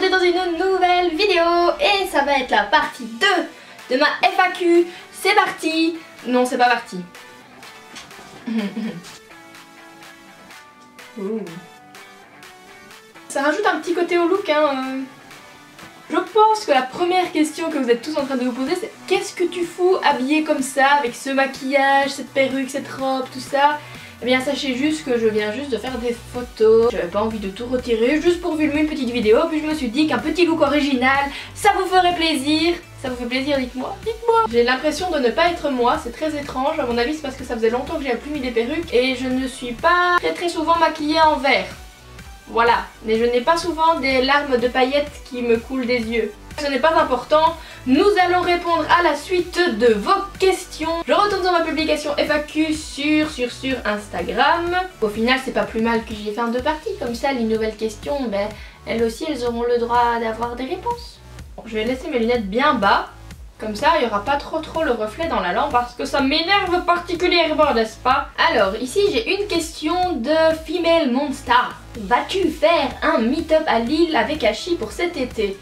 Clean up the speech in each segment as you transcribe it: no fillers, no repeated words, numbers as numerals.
aujourd'hui dans une nouvelle vidéo et ça va être la partie 2 de ma FAQ. C'est parti. Non, c'est pas parti. Ça rajoute un petit côté au look hein. Je pense que la première question que vous êtes tous en train de vous poser c'est: qu'est-ce que tu fous habillée comme ça avec ce maquillage, cette perruque, cette robe, tout ça? Eh bien sachez juste que je viens juste de faire des photos, j'avais pas envie de tout retirer juste pour filmer une petite vidéo, puis je me suis dit qu'un petit look original ça vous ferait plaisir. Ça vous fait plaisir, dites-moi, dites-moi. J'ai l'impression de ne pas être moi, c'est très étrange, à mon avis c'est parce que ça faisait longtemps que j'ai plus mis des perruques et je ne suis pas très souvent maquillée en vert. Voilà, mais je n'ai pas souvent des larmes de paillettes qui me coulent des yeux. Ce n'est pas important, nous allons répondre à la suite de vos questions. Je retourne dans ma publication FAQ sur Instagram. Au final c'est pas plus mal que j'y ai fait en deux parties, comme ça les nouvelles questions, ben, elles aussi elles auront le droit d'avoir des réponses. Bon, je vais laisser mes lunettes bien bas, comme ça il n'y aura pas trop le reflet dans la lampe parce que ça m'énerve particulièrement, n'est-ce pas? Alors ici j'ai une question de Female Monster. Vas-tu faire un meet-up à Lille avec Hachi pour cet été?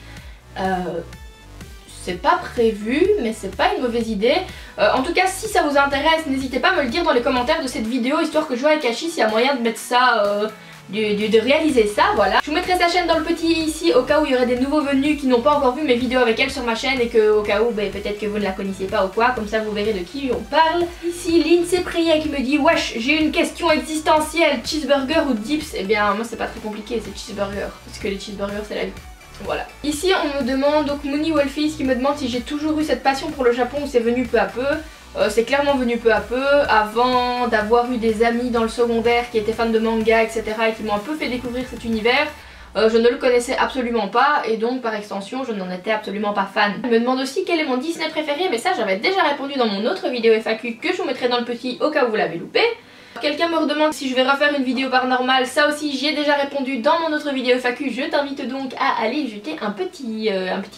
C'est pas prévu, mais c'est pas une mauvaise idée. En tout cas, si ça vous intéresse, n'hésitez pas à me le dire dans les commentaires de cette vidéo, histoire que je vois avec Hachi s'il y a moyen de mettre ça, de réaliser ça, voilà. Je vous mettrai sa chaîne dans le petit ici, au cas où il y aurait des nouveaux venus qui n'ont pas encore vu mes vidéos avec elle sur ma chaîne et que, au cas où, ben, peut-être que vous ne la connaissiez pas ou quoi, comme ça vous verrez de qui on parle. Ici, Lindsay Priya qui me dit: wesh, j'ai une question existentielle, cheeseburger ou dips? Eh bien, moi c'est pas très compliqué, c'est cheeseburger, parce que les cheeseburgers c'est la vie. Voilà. Ici on me demande, donc Mooney Wolfies qui me demande si j'ai toujours eu cette passion pour le Japon ou c'est venu peu à peu. C'est clairement venu peu à peu, avant d'avoir eu des amis dans le secondaire qui étaient fans de manga etc. et qui m'ont un peu fait découvrir cet univers. Je ne le connaissais absolument pas et donc par extension je n'en étais absolument pas fan. Elle me demande aussi quel est mon Disney préféré, mais ça j'avais déjà répondu dans mon autre vidéo FAQ que je vous mettrai dans le petit au cas où vous l'avez loupé. Quelqu'un me redemande si je vais refaire une vidéo paranormale, ça aussi j'y ai déjà répondu dans mon autre vidéo FAQ, je t'invite donc à aller jeter un petit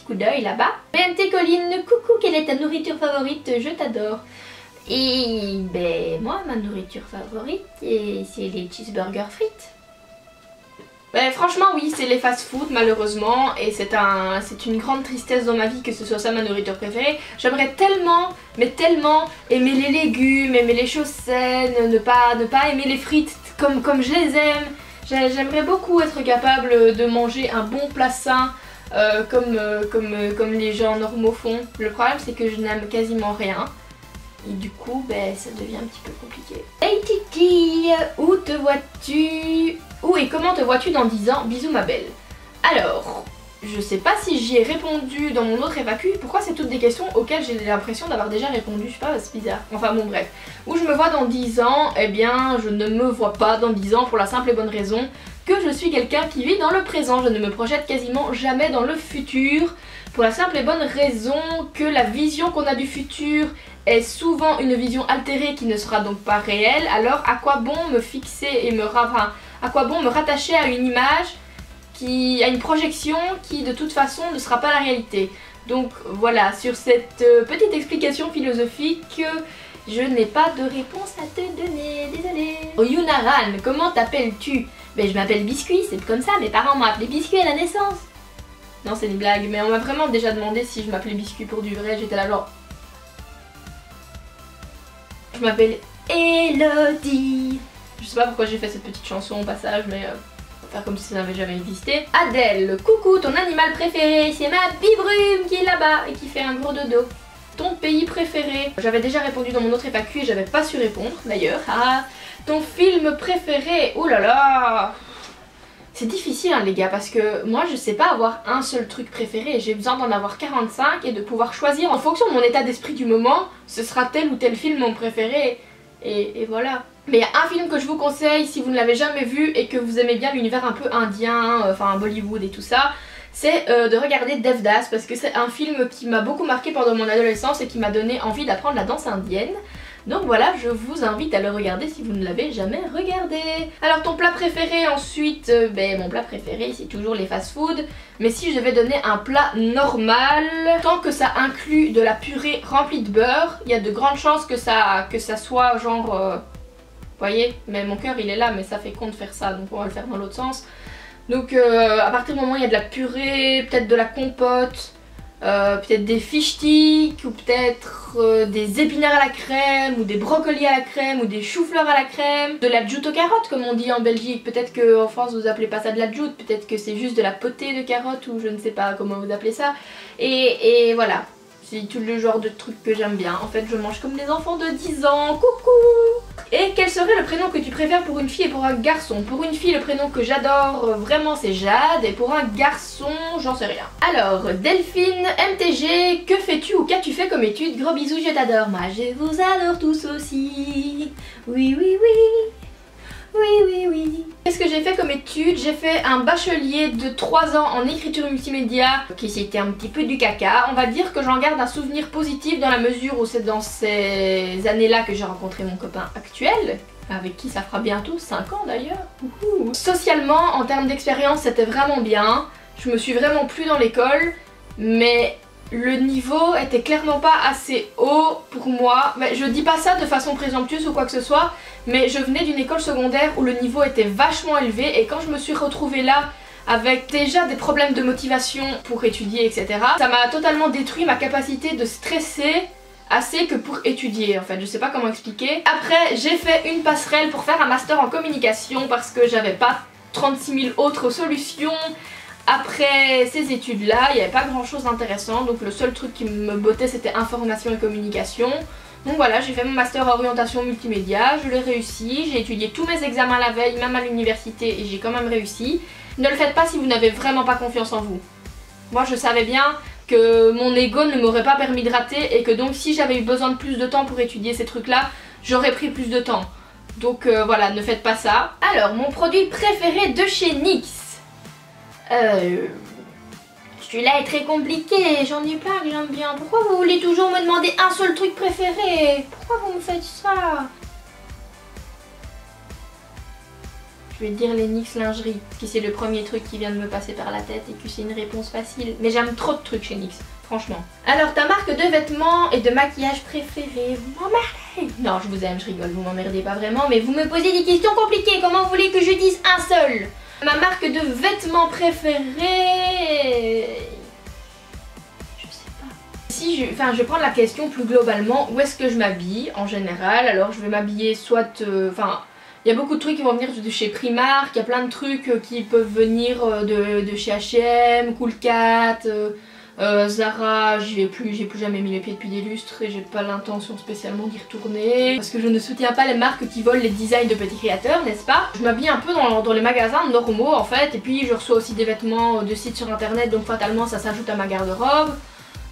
coup d'œil là-bas. BNT Colline, coucou, quelle est ta nourriture favorite? Je t'adore. Et ben moi ma nourriture favorite c'est les cheeseburgers frites. Ben, franchement oui, c'est les fast-food malheureusement et c'est une grande tristesse dans ma vie que ce soit ça ma nourriture préférée. J'aimerais tellement, mais tellement aimer les légumes, aimer les choses saines, ne pas aimer les frites comme je les aime. J'aimerais beaucoup être capable de manger un bon plat sain comme les gens normaux font. Le problème c'est que je n'aime quasiment rien. Et du coup, ben, ça devient un petit peu compliqué. Hey Titi, où te vois-tu? Où et comment te vois-tu dans 10 ans? Bisous ma belle. Alors, je sais pas si j'y ai répondu dans mon autre FAQ. Pourquoi c'est toutes des questions auxquelles j'ai l'impression d'avoir déjà répondu? Je sais pas, c'est bizarre. Enfin bon bref. Où je me vois dans 10 ans? Eh bien, je ne me vois pas dans 10 ans pour la simple et bonne raison que je suis quelqu'un qui vit dans le présent. Je ne me projette quasiment jamais dans le futur. Pour la simple et bonne raison que la vision qu'on a du futur est souvent une vision altérée qui ne sera donc pas réelle. Alors à quoi bon me fixer et à quoi bon me rattacher à une image à une projection qui de toute façon ne sera pas la réalité. Donc voilà, sur cette petite explication philosophique, je n'ai pas de réponse à te donner, désolée. Yunaran, comment t'appelles-tu? Ben je m'appelle Biscuit, c'est comme ça, mes parents m'ont appelé Biscuit à la naissance. Non c'est une blague, mais on m'a vraiment déjà demandé si je m'appelais Biscuit pour du vrai, j'étais là genre... Je m'appelle Elodie. Je sais pas pourquoi j'ai fait cette petite chanson au passage, mais on va faire comme si ça n'avait jamais existé. Adèle, coucou, ton animal préféré? C'est ma bibrume qui est là-bas et qui fait un gros dodo. Ton pays préféré? J'avais déjà répondu dans mon autre FAQ et j'avais pas su répondre d'ailleurs. Ah, ton film préféré? Oh là là! C'est difficile hein, les gars, parce que moi je sais pas avoir un seul truc préféré, j'ai besoin d'en avoir 45 et de pouvoir choisir en fonction de mon état d'esprit du moment, ce sera tel ou tel film mon préféré et voilà. Mais il y a un film que je vous conseille si vous ne l'avez jamais vu et que vous aimez bien l'univers un peu indien, enfin Bollywood et tout ça, c'est de regarder Devdas parce que c'est un film qui m'a beaucoup marqué pendant mon adolescence et qui m'a donné envie d'apprendre la danse indienne. Donc voilà, je vous invite à le regarder si vous ne l'avez jamais regardé. Alors ton plat préféré ensuite, ben mon plat préféré c'est toujours les fast-food. Mais si je devais donner un plat normal, tant que ça inclut de la purée remplie de beurre, il y a de grandes chances que ça soit genre... vous voyez, mais mon cœur il est là, mais ça fait con de faire ça, donc on va le faire dans l'autre sens. Donc à partir du moment où il y a de la purée, peut-être de la compote, peut-être des fish sticks ou peut-être des épinards à la crème ou des brocolis à la crème ou des choux-fleurs à la crème, de la jute aux carottes comme on dit en Belgique. Peut-être qu'en France vous appelez pas ça de la jute, peut-être que c'est juste de la potée de carottes ou je ne sais pas comment vous appelez ça. Et voilà, c'est tout le genre de trucs que j'aime bien. En fait je mange comme les enfants de 10 ans, coucou. Et quel serait le prénom que tu préfères pour une fille et pour un garçon? Pour une fille, le prénom que j'adore vraiment c'est Jade, et pour un garçon, j'en sais rien. Alors, Delphine, MTG, que fais-tu ou qu'as-tu fait comme études? Gros bisous, je t'adore. Moi je vous adore tous aussi. Oui, oui, oui. Oui, oui, oui. Qu'est-ce que j'ai fait comme étude? J'ai fait un bachelier de 3 ans en écriture multimédia, qui c'était un petit peu du caca. On va dire que j'en garde un souvenir positif dans la mesure où c'est dans ces années-là que j'ai rencontré mon copain actuel, avec qui ça fera bientôt 5 ans d'ailleurs. Socialement, en termes d'expérience, c'était vraiment bien. Je me suis vraiment plu dans l'école, mais le niveau était clairement pas assez haut pour moi. Mais je dis pas ça de façon présomptueuse ou quoi que ce soit, mais je venais d'une école secondaire où le niveau était vachement élevé, et quand je me suis retrouvée là avec déjà des problèmes de motivation pour étudier, etc., ça m'a totalement détruit ma capacité de stresser assez que pour étudier en fait, je sais pas comment expliquer. Après j'ai fait une passerelle pour faire un master en communication parce que j'avais pas 36 000 autres solutions. Après ces études là, il n'y avait pas grand chose d'intéressant, donc le seul truc qui me bottait c'était information et communication. Donc voilà, j'ai fait mon master orientation multimédia, je l'ai réussi, j'ai étudié tous mes examens la veille, même à l'université, et j'ai quand même réussi. Ne le faites pas si vous n'avez vraiment pas confiance en vous. Moi je savais bien que mon ego ne m'aurait pas permis de rater, et que donc si j'avais eu besoin de plus de temps pour étudier ces trucs là, j'aurais pris plus de temps. Donc voilà, ne faites pas ça. Alors, mon produit préféré de chez NYX. Celui-là est très compliqué, j'en ai plein que j'aime bien. Pourquoi vous voulez toujours me demander un seul truc préféré? Pourquoi vous me faites ça? Je vais dire les NYX lingerie, parce que c'est le premier truc qui vient de me passer par la tête et que c'est une réponse facile. Mais j'aime trop de trucs chez NYX, franchement. Alors, ta marque de vêtements et de maquillage préférée? Vous m'emmerdez? Non, je vous aime, je rigole, vous m'emmerdez pas vraiment, mais vous me posez des questions compliquées, comment vous voulez que je dise un seul? Ma marque de vêtements préférée... Je sais pas. Si je vais prendre la question plus globalement, où est-ce que je m'habille en général? Alors je vais m'habiller soit... il y a beaucoup de trucs qui vont venir de chez Primark, il y a plein de trucs qui peuvent venir de chez H&M, Cool Cat, Zara, j'ai plus jamais mis les pieds depuis des lustres et j'ai pas l'intention spécialement d'y retourner parce que je ne soutiens pas les marques qui volent les designs de petits créateurs, n'est-ce pas? Je m'habille un peu dans les magasins normaux en fait, et puis je reçois aussi des vêtements de sites sur internet, donc fatalement ça s'ajoute à ma garde-robe.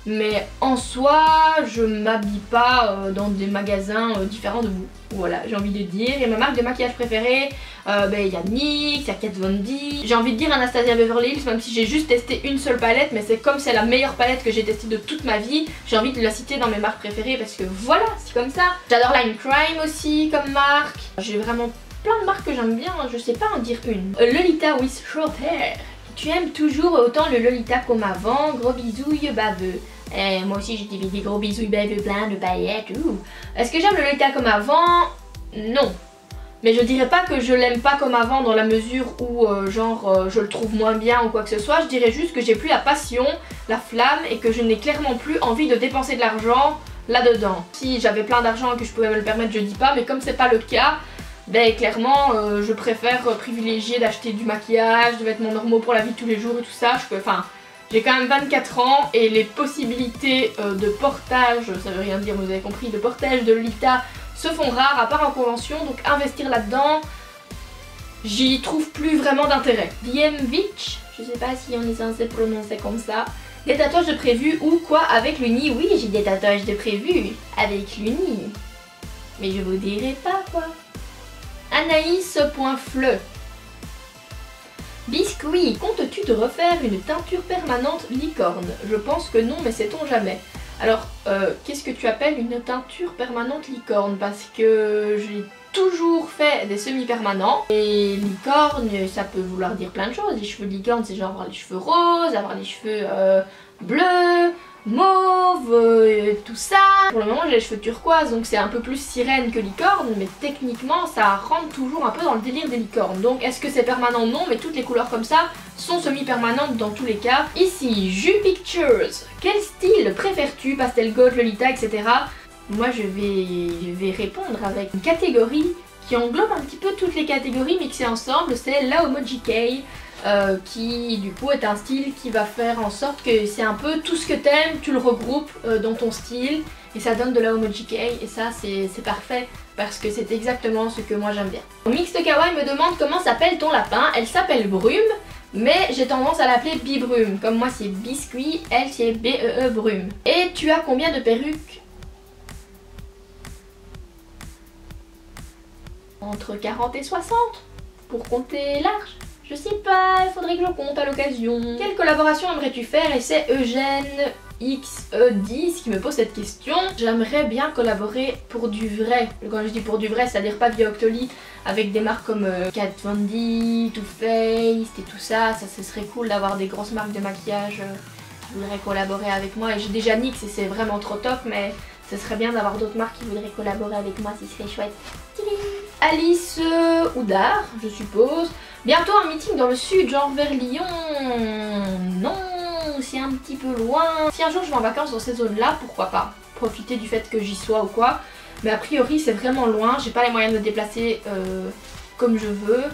Mais en soi, je m'habille pas dans des magasins différents de vous. Voilà, j'ai envie de dire. Et ma marque de maquillage préférée, il y a NYX, il y a Kat Von D. J'ai envie de dire Anastasia Beverly Hills, même si j'ai juste testé une seule palette, mais c'est comme c'est la meilleure palette que j'ai testée de toute ma vie, j'ai envie de la citer dans mes marques préférées parce que voilà, c'est comme ça. J'adore Line Crime aussi comme marque. J'ai vraiment plein de marques que j'aime bien, je sais pas en dire une. Lolita with short hair. Tu aimes toujours autant le Lolita comme avant, gros bisous baveux. Moi aussi j'ai des gros bisous baveux plein de paillettes. Est-ce que j'aime le Lolita comme avant? Non. Mais je dirais pas que je l'aime pas comme avant dans la mesure où je le trouve moins bien ou quoi que ce soit. Je dirais juste que j'ai plus la passion, la flamme, et que je n'ai clairement plus envie de dépenser de l'argent là-dedans. Si j'avais plein d'argent et que je pouvais me le permettre, je dis pas, mais comme c'est pas le cas, ben clairement je préfère privilégier d'acheter du maquillage, des vêtements normaux pour la vie de tous les jours et tout ça. J'ai quand même 24 ans et les possibilités de portage, ça veut rien dire, vous avez compris, de portage de Lolita se font rares à part en convention, donc investir là-dedans, j'y trouve plus vraiment d'intérêt. BMWitch, je sais pas si on est censé prononcer comme ça. Des tatouages de prévu ou quoi avec l'Uni? Oui, j'ai des tatouages de prévu avec l'Uni, mais je vous dirai pas quoi. Anaïs.fleu. Biscuit, comptes-tu te refaire une teinture permanente licorne? Je pense que non, mais sait-on jamais. Alors, qu'est-ce que tu appelles une teinture permanente licorne? Parce que j'ai toujours fait des semi-permanents. Et licorne, ça peut vouloir dire plein de choses. Les cheveux de licorne, c'est genre avoir les cheveux roses, avoir les cheveux bleus, mauve, tout ça. Pour le moment j'ai les cheveux turquoise donc c'est un peu plus sirène que licorne, mais techniquement ça rentre toujours un peu dans le délire des licornes. Donc est-ce que c'est permanent? Non, mais toutes les couleurs comme ça sont semi-permanentes dans tous les cas. Ici, Jus Pictures. Quel style préfères-tu? Pastel gold, Lolita, etc. Moi je vais répondre avec une catégorie qui englobe un petit peu toutes les catégories mixées ensemble, c'est l'Aomojikei. Qui du coup est un style qui va faire en sorte que c'est un peu tout ce que t'aimes, tu le regroupes dans ton style et ça donne de l'Aomojikei et ça c'est parfait parce que c'est exactement ce que moi j'aime bien. Mixed Kawaii me demande comment s'appelle ton lapin. Elle s'appelle Brume, mais j'ai tendance à l'appeler Bibrume. Comme moi c'est Biscuit, elle c'est B-E-E Brume. Et tu as combien de perruques? Entre 40 et 60 pour compter large. Je sais pas, il faudrait que je compte à l'occasion. Quelle collaboration aimerais-tu faire? Et c'est Eugène XE10 qui me pose cette question. J'aimerais bien collaborer pour du vrai. Quand je dis pour du vrai, c'est-à-dire pas via Octoly, avec des marques comme Kat Von D, Too Faced et tout ça. Ça, ce serait cool d'avoir des grosses marques de maquillage qui voudraient collaborer avec moi. Et j'ai déjà NYX et c'est vraiment trop top, mais ce serait bien d'avoir d'autres marques qui voudraient collaborer avec moi, ce serait chouette. Alice Oudard, je suppose. Bientôt un meeting dans le sud, genre vers Lyon. Non, c'est un petit peu loin. Si un jour je vais en vacances dans ces zones-là, pourquoi pas profiter du fait que j'y sois ou quoi. Mais a priori c'est vraiment loin, j'ai pas les moyens de me déplacer comme je veux.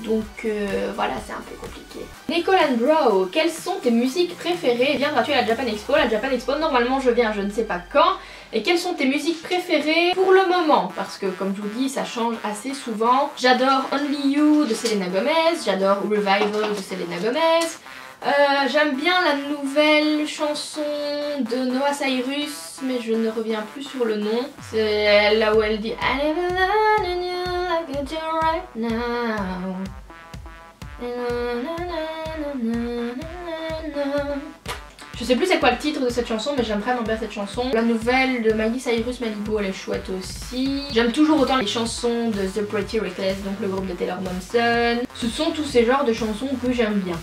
Donc voilà, c'est un peu compliqué. Nicole and Bro, quelles sont tes musiques préférées? Viendras-tu à la Japan Expo? La Japan Expo, normalement je viens, je ne sais pas quand. Et quelles sont tes musiques préférées pour le moment? Parce que comme je vous dis, ça change assez souvent. J'adore Only You de Selena Gomez, j'adore Revival de Selena Gomez. J'aime bien la nouvelle chanson de Noah Cyrus, mais je ne reviens plus sur le nom. C'est là où elle dit I never learned you like I do right now. Je sais plus c'est quoi le titre de cette chanson, mais j'aime vraiment bien cette chanson. La nouvelle de Miley Cyrus Malibu, elle est chouette aussi. J'aime toujours autant les chansons de The Pretty Reckless, donc le groupe de Taylor Momsen. Ce sont tous ces genres de chansons que j'aime bien.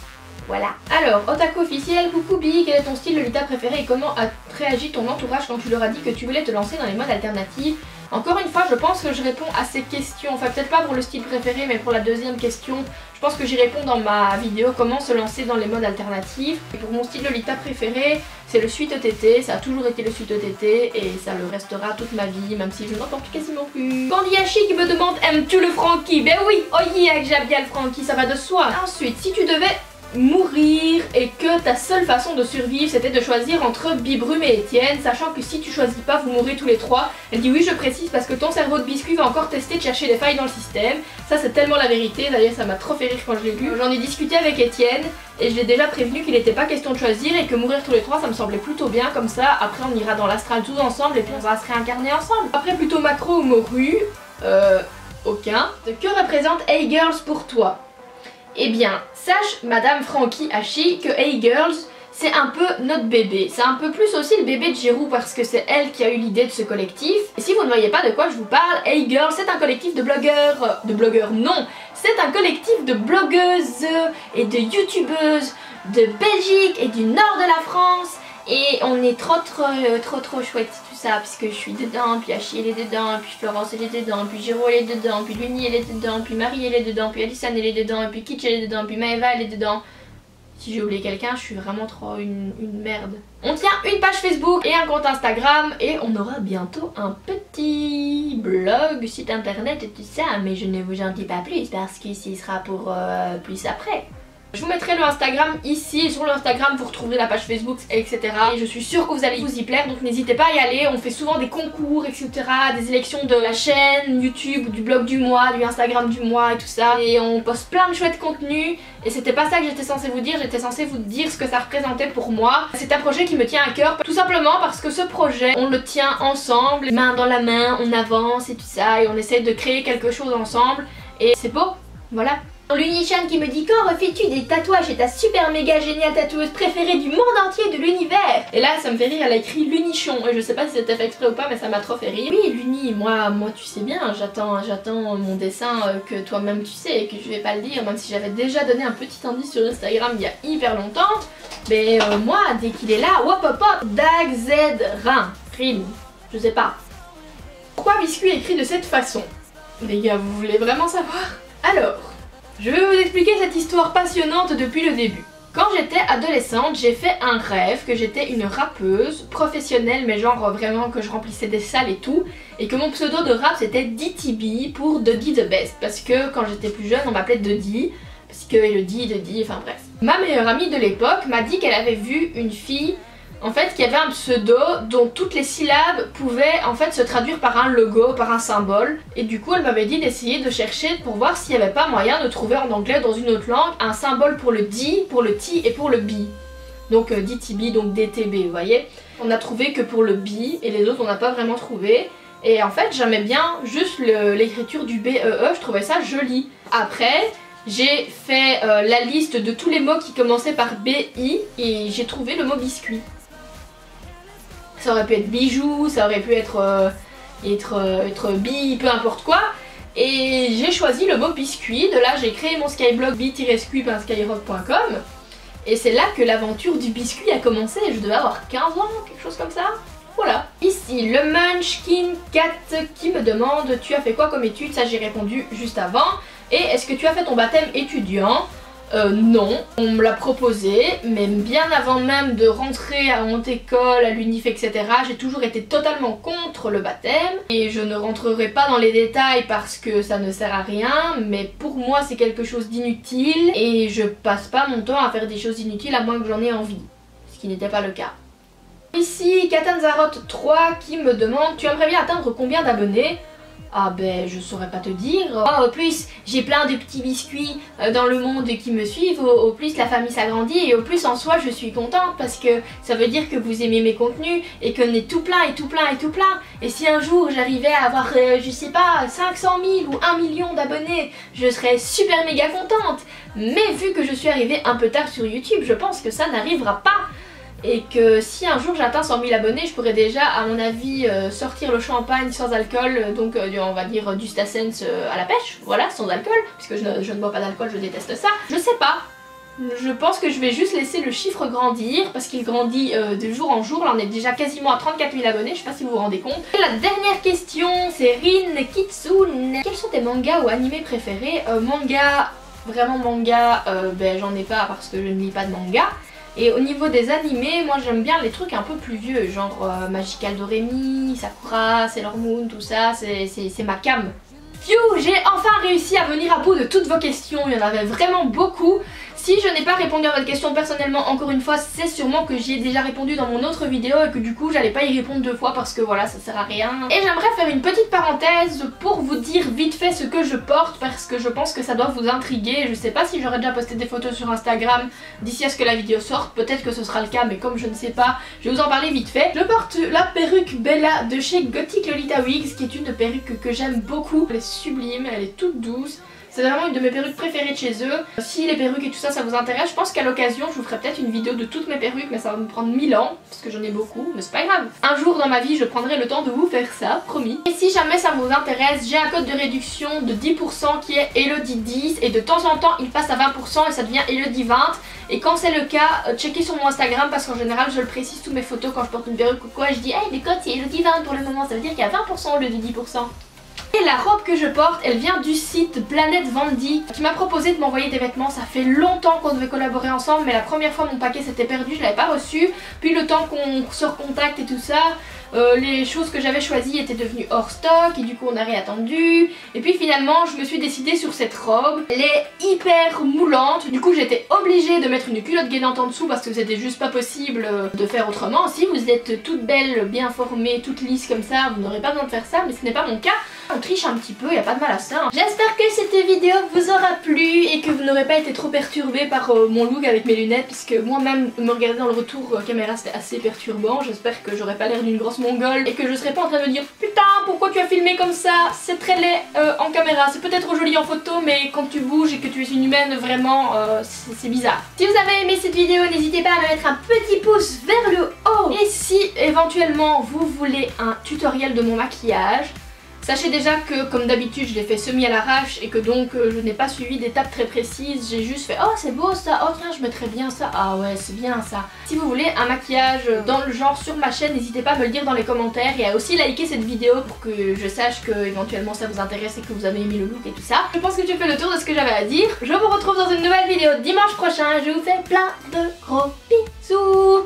Voilà. Alors, Otaku officiel, coucou Bi, quel est ton style Lolita préféré et comment a réagi ton entourage quand tu leur as dit que tu voulais te lancer dans les modes alternatifs? Encore une fois, je pense que je réponds à ces questions, enfin peut-être pas pour le style préféré, mais pour la deuxième question, je pense que j'y réponds dans ma vidéo comment se lancer dans les modes alternatifs. Et pour mon style Lolita préféré, c'est le Sweet ETT, ça a toujours été le Sweet ETT et ça le restera toute ma vie, même si je n'en porte quasiment plus. Candy Hachi qui me demande aimes-tu le Frankie? Ben oui, oh yeah, que j'aime bien le Frankie, ça va de soi. Ensuite, si tu devais mourir et que ta seule façon de survivre c'était de choisir entre Bibrume et Étienne, sachant que si tu choisis pas vous mourrez tous les trois. Elle dit oui, je précise parce que ton cerveau de biscuit va encore tester de chercher des failles dans le système. Ça c'est tellement la vérité, d'ailleurs ça m'a trop fait rire quand je l'ai lu. J'en ai discuté avec Étienne et je l'ai déjà prévenu qu'il n'était pas question de choisir et que mourir tous les trois ça me semblait plutôt bien, comme ça après on ira dans l'astral tous ensemble et puis on va se réincarner ensemble. Après plutôt macro ou morue, aucun. Que représente Hey Girls pour toi? Eh bien, sache Madame Frankie Hachi que Hey Girls c'est un peu notre bébé. C'est un peu plus aussi le bébé de Jérôme parce que c'est elle qui a eu l'idée de ce collectif. Et si vous ne voyez pas de quoi je vous parle, Hey Girls c'est un collectif de blogueurs... De blogueurs non, c'est un collectif de blogueuses et de youtubeuses de Belgique et du nord de la France. Et on est trop chouette tout ça, puisque je suis dedans, puis Hachi elle est dedans, puis Florence elle est dedans, puis Jérôme elle est dedans, puis Luni elle est dedans, puis Marie elle est dedans, puis Alison elle est dedans, et puis Kitsch elle est dedans, puis Maëva elle est dedans. Si j'ai oublié quelqu'un, je suis vraiment trop une merde. On tient une page Facebook et un compte Instagram et on aura bientôt un petit blog, site internet et tout ça, mais je ne vous en dis pas plus parce que ce sera pour plus après. Je vous mettrai le Instagram ici et sur le Instagram vous retrouverez la page Facebook etc. Et je suis sûre que vous allez vous y plaire donc n'hésitez pas à y aller. On fait souvent des concours etc. Des élections de la chaîne YouTube, du blog du mois, du Instagram du mois et tout ça. Et on poste plein de chouettes contenus. Et c'était pas ça que j'étais censée vous dire, j'étais censée vous dire ce que ça représentait pour moi. C'est un projet qui me tient à cœur tout simplement parce que ce projet on le tient ensemble, main dans la main, on avance et tout ça. Et on essaie de créer quelque chose ensemble. Et c'est beau, voilà. Lunichan qui me dit quand refais-tu des tatouages chez ta super méga géniale tatoueuse préférée du monde entier de l'univers. Et là ça me fait rire, elle a écrit Lunichon et je sais pas si c'était fait exprès ou pas mais ça m'a trop fait rire. Oui Luni, moi tu sais bien, j'attends mon dessin que toi-même tu sais et que je vais pas le dire même si j'avais déjà donné un petit indice sur Instagram il y a hyper longtemps. Mais moi dès qu'il est là, hop hop hop, Dag Z Rin, je sais pas. Pourquoi Biscuit est écrit de cette façon? Les gars vous voulez vraiment savoir? Alors... je vais vous expliquer cette histoire passionnante depuis le début. Quand j'étais adolescente, j'ai fait un rêve que j'étais une rappeuse professionnelle, mais genre vraiment que je remplissais des salles et tout, et que mon pseudo de rap c'était DTB pour Dodie the Best, parce que quand j'étais plus jeune on m'appelait Dodie, parce que Elodie, Dodie, enfin bref. Ma meilleure amie de l'époque m'a dit qu'elle avait vu une fille en fait qui avait un pseudo dont toutes les syllabes pouvaient en fait se traduire par un logo, par un symbole, et du coup elle m'avait dit d'essayer de chercher pour voir s'il n'y avait pas moyen de trouver en anglais ou dans une autre langue un symbole pour le D, pour le T et pour le B. Donc DTB, donc DTB, vous voyez. On a trouvé que pour le B et les autres on n'a pas vraiment trouvé. Et en fait j'aimais bien juste l'écriture du BEE, je trouvais ça joli. Après j'ai fait la liste de tous les mots qui commençaient par BI et j'ai trouvé le mot biscuit. Ça aurait pu être bijou, ça aurait pu être bi, peu importe quoi. Et j'ai choisi le mot biscuit. De là j'ai créé mon skyblog bi-squip.skyrock.com. Et c'est là que l'aventure du biscuit a commencé. Je devais avoir 15 ans, quelque chose comme ça. Voilà. Ici le Munchkin Cat qui me demande tu as fait quoi comme études? Ça j'ai répondu juste avant. Et est-ce que tu as fait ton baptême étudiant? Non, on me l'a proposé, mais bien avant même de rentrer à mon école, à l'unif, etc. j'ai toujours été totalement contre le baptême. Et je ne rentrerai pas dans les détails parce que ça ne sert à rien, mais pour moi c'est quelque chose d'inutile et je passe pas mon temps à faire des choses inutiles à moins que j'en ai envie. Ce qui n'était pas le cas. Ici, Katanzarot 3 qui me demande tu aimerais bien atteindre combien d'abonnés? Ah ben je saurais pas te dire. Oh, au plus j'ai plein de petits biscuits dans le monde qui me suivent, au plus la famille s'agrandit et au plus en soi je suis contente parce que ça veut dire que vous aimez mes contenus et qu'on est tout plein et tout plein et tout plein. Et si un jour j'arrivais à avoir je sais pas 500 000 ou 1 million d'abonnés, je serais super méga contente. Mais vu que je suis arrivée un peu tard sur YouTube, je pense que ça n'arrivera pas. Et que si un jour j'atteins 100 000 abonnés, je pourrais déjà à mon avis sortir le champagne sans alcool, donc on va dire du Stassens à la pêche, voilà, sans alcool, puisque je ne bois pas d'alcool, je déteste ça. Je sais pas, je pense que je vais juste laisser le chiffre grandir, parce qu'il grandit de jour en jour, là on est déjà quasiment à 34 000 abonnés, je sais pas si vous vous rendez compte. Et la dernière question, c'est Rin Kitsune. Quels sont tes mangas ou animés préférés? Manga, vraiment manga, ben j'en ai pas parce que je ne lis pas de manga. Et au niveau des animés, moi j'aime bien les trucs un peu plus vieux, genre Magical Doremi, Sakura, Sailor Moon, tout ça, c'est ma cam. Phew, j'ai enfin réussi à venir à bout de toutes vos questions, il y en avait vraiment beaucoup. Si je n'ai pas répondu à votre question personnellement, encore une fois, c'est sûrement que j'y ai déjà répondu dans mon autre vidéo et que du coup j'allais pas y répondre deux fois parce que voilà, ça sert à rien. Et j'aimerais faire une petite parenthèse pour vous dire vite fait ce que je porte parce que je pense que ça doit vous intriguer. Je sais pas si j'aurais déjà posté des photos sur Instagram d'ici à ce que la vidéo sorte, peut-être que ce sera le cas, mais comme je ne sais pas, je vais vous en parler vite fait. Je porte la perruque Bella de chez Gothic Lolita Wigs, qui est une perruque que j'aime beaucoup. Elle est sublime, elle est toute douce. C'est vraiment une de mes perruques préférées de chez eux. Si les perruques et tout ça, ça vous intéresse, je pense qu'à l'occasion, je vous ferai peut-être une vidéo de toutes mes perruques, mais ça va me prendre 1000 ans, parce que j'en ai beaucoup, mais c'est pas grave. Un jour dans ma vie, je prendrai le temps de vous faire ça, promis. Et si jamais ça vous intéresse, j'ai un code de réduction de 10% qui est Elodie10, et de temps en temps, il passe à 20% et ça devient Elodie20. Et quand c'est le cas, checkez sur mon Instagram, parce qu'en général, je le précise sous mes photos quand je porte une perruque ou quoi, je dis hey, le code c'est Elodie20 pour le moment, ça veut dire qu'il y a 20% au lieu de 10%. Et la robe que je porte, elle vient du site Planète Vendy qui m'a proposé de m'envoyer des vêtements. Ça fait longtemps qu'on devait collaborer ensemble, mais la première fois mon paquet s'était perdu, je l'avais pas reçu. Puis le temps qu'on se recontacte et tout ça, les choses que j'avais choisies étaient devenues hors stock et du coup on a réattendu. Et puis finalement je me suis décidée sur cette robe. Elle est hyper moulante, du coup j'étais obligée de mettre une culotte gainante en dessous parce que c'était juste pas possible de faire autrement. Si vous êtes toute belle, bien formée, toute lisse comme ça, vous n'aurez pas besoin de faire ça, mais ce n'est pas mon cas. On triche un petit peu, y a pas de mal à ça. J'espère que cette vidéo vous aura plu et que vous n'aurez pas été trop perturbés par mon look avec mes lunettes, puisque moi-même me regarder dans le retour caméra c'était assez perturbant. J'espère que j'aurais pas l'air d'une grosse apparence mongole et que je serais pas en train de me dire putain pourquoi tu as filmé comme ça, c'est très laid en caméra, c'est peut-être joli en photo mais quand tu bouges et que tu es une humaine vraiment c'est bizarre. Si vous avez aimé cette vidéo, n'hésitez pas à me mettre un petit pouce vers le haut. Et si éventuellement vous voulez un tutoriel de mon maquillage, sachez déjà que comme d'habitude je l'ai fait semi à l'arrache et que donc je n'ai pas suivi d'étapes très précises, j'ai juste fait oh c'est beau ça, oh tiens je mettrais bien ça, ah ouais c'est bien ça. Si vous voulez un maquillage dans le genre sur ma chaîne, n'hésitez pas à me le dire dans les commentaires et à aussi liker cette vidéo pour que je sache que éventuellement ça vous intéresse et que vous avez aimé le look et tout ça. Je pense que j'ai fait le tour de ce que j'avais à dire. Je vous retrouve dans une nouvelle vidéo dimanche prochain, je vous fais plein de gros bisous.